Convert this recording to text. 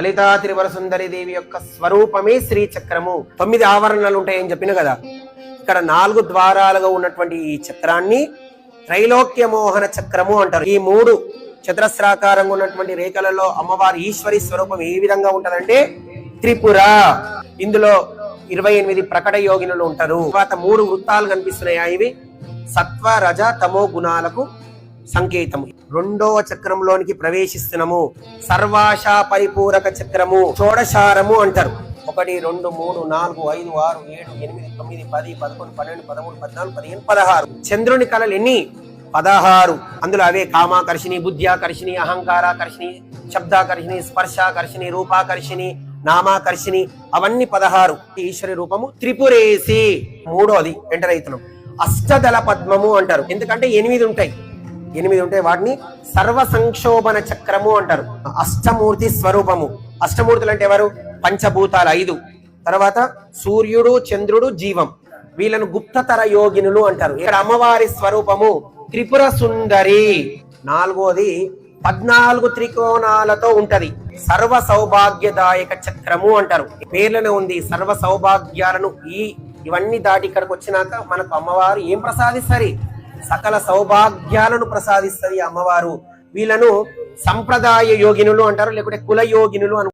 లలితా త్రిపుర సుందరి దేవి యొక్క స్వరూపమే శ్రీచక్రము. 9 ఆవరణలు ఉంటాయని చెప్పిన కదా. ఇక్కడ 4 ద్వారాలుగా ఉన్నటువంటి ఈ చక్రాన్ని త్రైలోక్య మోహన చక్రము అంటారు. ఈ 3 చతురస్రాకారంగా ఉన్నటువంటి రేఖలలో అమ్మవారి ఈశ్వరి స్వరూపం ఏ విధంగా ఉంటదంటే త్రిపుర. ఇందులో 28 ప్రకట యోగినులు ఉంటారు. తర్వాత 3 వృత్తాలు కనిపిస్తున్నాయా, ఇవి సత్వ రజ తమో గుణాలకు సంకేతము. 2వ చక్రంలోనికి ప్రవేశిస్తున్నాము. సర్వాశా పరిపూరక చక్రము, షోడశారము అంటారు. 1 2 3 4 5 6 7 8 9 10 11 12 13 14 15 16. చంద్రుని కళలు ఎన్ని? 16. అందులో అవే కామాకర్షిణి, బుద్ధ్యాకర్షిణి, అహంకారాకర్షిణి, శబ్దాకర్షిణి, స్పర్శాకర్షిణి, రూపాకర్షిణి, నామాకర్షిణి, అవన్నీ 16. ఈశ్వరి రూపము త్రిపురేసి. 3వది ఎంటర్ అవుతున్నాం. అష్టదళ పద్మము అంటారు. ఎందుకంటే 8 ఉంటాయి. వాటిని సర్వ సంక్షోభన చక్రము అంటారు. అష్టమూర్తి స్వరూపము. అష్టమూర్తులు అంటే ఎవరు? పంచభూతాలు 5. తర్వాత సూర్యుడు, చంద్రుడు, జీవం. వీళ్ళను గుప్తతర యోగినులు అంటారు. ఇక్కడ అమ్మవారి స్వరూపము త్రిపుర సుందరి. 4వది 14 త్రికోణాలతో ఉంటది. సర్వ సౌభాగ్యదాయక చక్రము అంటారు. పేర్లోనే ఉంది సర్వ సౌభాగ్యాలను. ఇవన్నీ దాటి ఇక్కడికి వచ్చినాక మనకు అమ్మవారు ఏం ప్రసాదిస్తారు? సకల సౌభాగ్యాలను ప్రసాదిస్తుంది అమ్మవారు. వీళ్ళను సంప్రదాయ యోగినులు అంటారు, లేకుంటే కుల యోగినులు